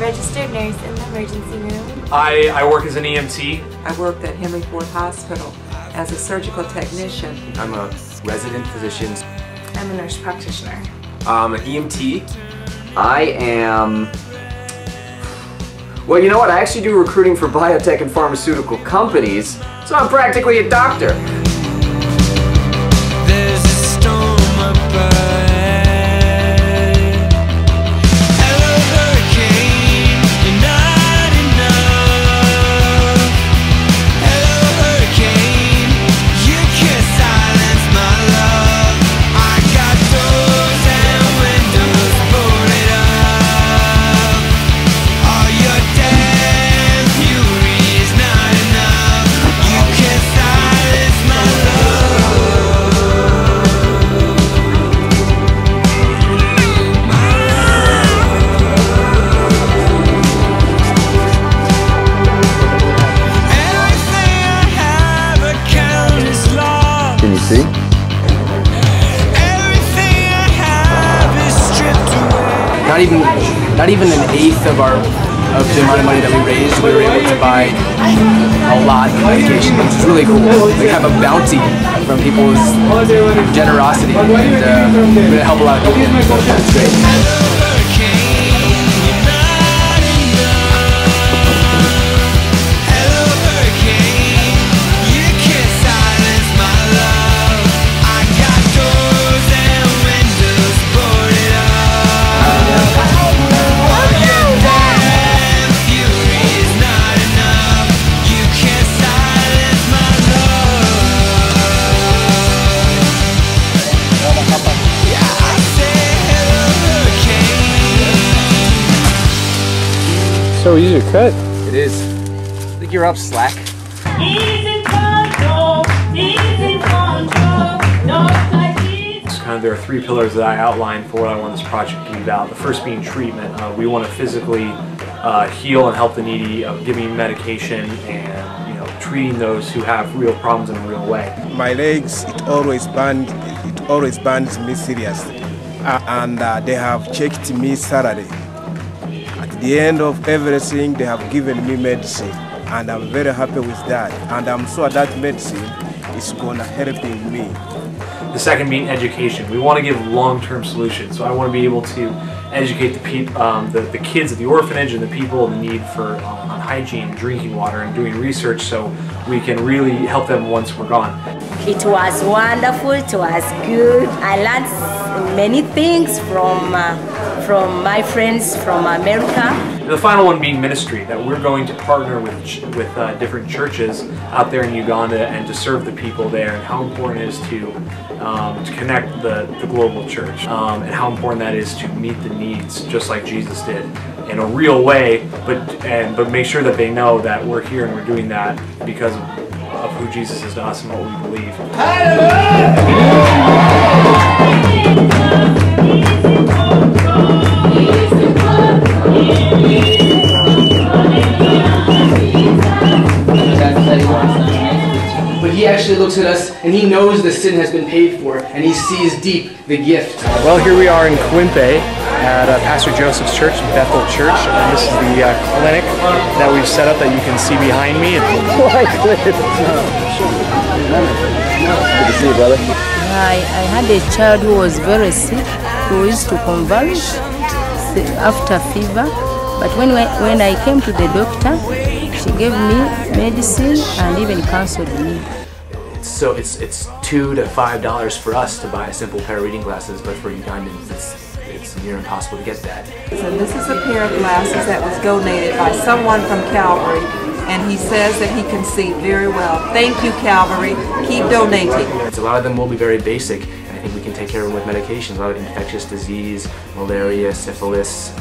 registered nurse in the emergency room. I work as an EMT. I worked at Henry Ford Hospital as a surgical technician. I'm a resident physician. I'm a nurse practitioner. An EMT. I am... Well, you know what? I actually do recruiting for biotech and pharmaceutical companies, so I'm practically a doctor. There's a storm above. Hello, hurricane, you're not enough. Hello, hurricane, you can't silence my love. I got doors and windows boarded up. All your damn fury is not enough. You can't silence my love. Can you see? Not even an eighth of the amount of money that we raised, we were able to buy a lot of medication, which is really cool. We have a bounty from people's generosity, and we're going to help a lot of people. That's great. So easy to cut. It is. I think you're up, Slack. There are three pillars that I outlined for what I want this project to be about. The first being treatment. We want to physically heal and help the needy, giving medication and treating those who have real problems in a real way. My legs, it always burns me seriously, and they have checked me thoroughly. At the end of everything, they have given me medicine, and I'm very happy with that. And I'm sure that medicine is going to help me. The second being education. We want to give long-term solutions. So I want to be able to educate the kids at the orphanage and the people in the need for on hygiene, drinking water, and doing research so we can really help them once we're gone. It was wonderful. It was good. I learned many things from my friends from America. The final one being ministry, that we're going to partner with different churches out there in Uganda and to serve the people there, and how important it is to connect the global church, and how important that is to meet the needs just like Jesus did in a real way, but make sure that they know that we're here and we're doing that because of who Jesus is to us and what we believe. But he actually looks at us and he knows the sin has been paid for and he sees deep the gift. Well, here we are in Quimpe at Pastor Joseph's church, Bethel Church, and this is the clinic that we've set up that you can see behind me. Good to see you, brother. I had a child who was very sick, who used to convulse after fever. But when I came to the doctor, she gave me medicine and even counseled me. So it's $2 to $5 for us to buy a simple pair of reading glasses, but for Ugandans it's near impossible to get that. So this is a pair of glasses that was donated by someone from Calvary, and he says that he can see very well. Thank you, Calvary. Keep donating. A lot of them will be very basic, and I think we can take care of them with medications. A lot of infectious disease, malaria, syphilis,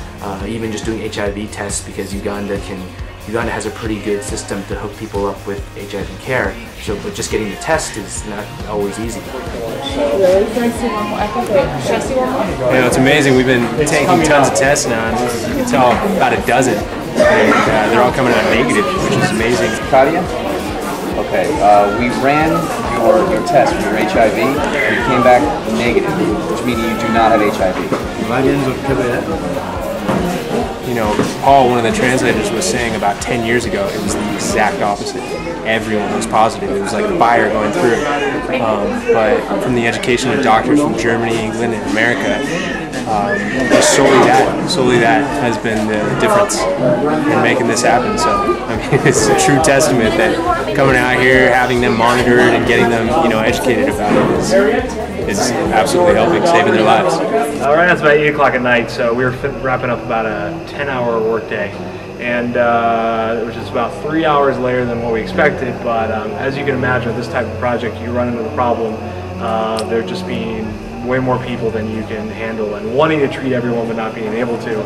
even just doing HIV tests, because Uganda has a pretty good system to hook people up with HIV care. So, but just getting the test is not always easy. It's amazing. We've been taking tons of tests now, and you can tell about a dozen, and they're all coming out negative, which is amazing. Claudia? Okay, we ran your test for your HIV, and you came back negative, which means you do not have HIV. you know, Paul, one of the translators, was saying about 10 years ago, it was the exact opposite. Everyone was positive. It was like fire going through. But from the education of doctors from Germany, England, and America, just solely that has been the difference in making this happen. So, I mean, it's a true testament that coming out here, having them monitored and getting them, you know, educated about it is absolutely helping, saving their lives. Right now it's about 8 o'clock at night, so we're wrapping up about a 10-hour workday, and which is about 3 hours later than what we expected. But as you can imagine, with this type of project, you run into the problem there just being way more people than you can handle, and wanting to treat everyone but not being able to.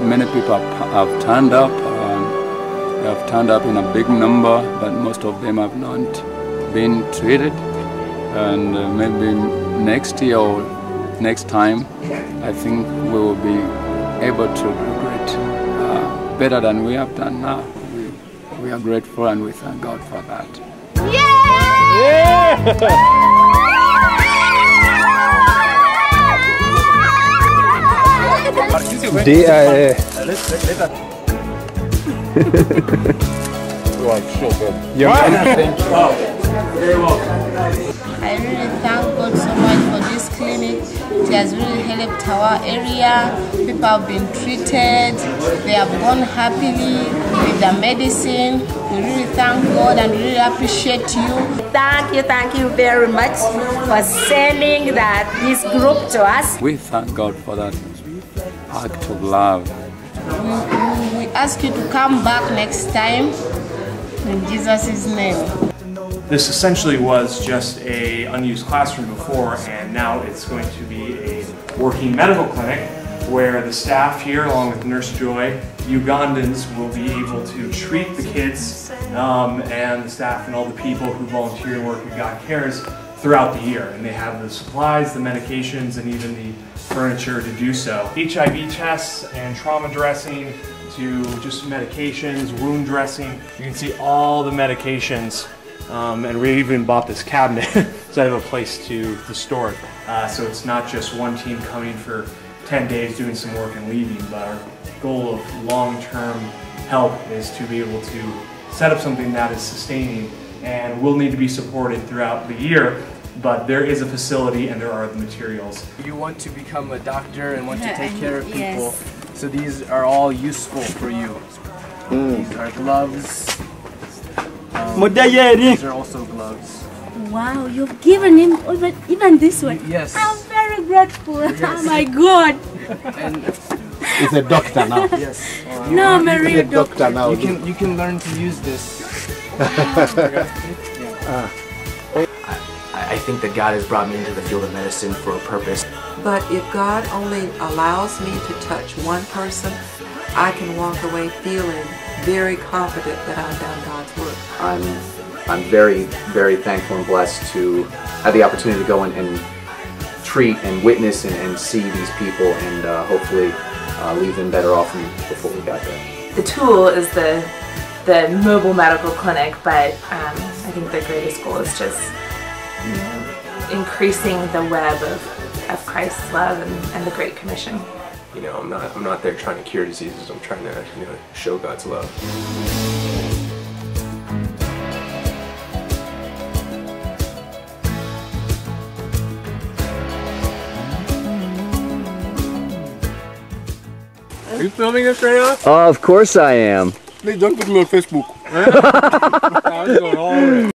Many people have turned up, they have turned up in a big number, but most of them have not been treated. And maybe next year or next time, I think we will be able to do great, better than we have done now. We are grateful and we thank God for that. DIA. Thank you. Oh, very welcome. I really thank God so much for this clinic. It has really helped our area. People have been treated. They have gone happily with the medicine. We really thank God and really appreciate you. Thank you very much for sending this group to us. We thank God for that act of love. We ask you to come back next time in Jesus' name. This essentially was just an unused classroom before, and now it's going to be a working medical clinic where the staff here, along with Nurse Joy, Ugandans, will be able to treat the kids and the staff and all the people who volunteer and work at God Cares throughout the year. And they have the supplies, the medications, and even the furniture to do so. HIV tests and trauma dressing to just medications, wound dressing. You can see all the medications. And we even bought this cabinet so I have a place to store it. So it's not just one team coming for 10 days doing some work and leaving, but our goal of long-term help is to be able to set up something that is sustaining and will need to be supported throughout the year. But there is a facility and there are the materials. You want to become a doctor and want to take care of people, so these are all useful for you. These are gloves. These are also gloves. Wow, you've given him even this one. Yes. I'm very grateful. Yes. Oh my God. And He's a doctor now. yes. No, I'm a real doctor. now. You can learn to use this. I think that God has brought me into the field of medicine for a purpose. But if God only allows me to touch one person, I can walk away feeling very confident that I've done God's work. I'm very, very thankful and blessed to have the opportunity to go and treat and witness and see these people and hopefully leave them better off than before we got there. The tool is the mobile medical clinic, but I think the greatest goal is just increasing the web of Christ's love and the Great Commission. You know, I'm not there trying to cure diseases. I'm trying to, you know, show God's love. Are you filming this right now? Of course I am. Please don't put me on Facebook. I'm going all in.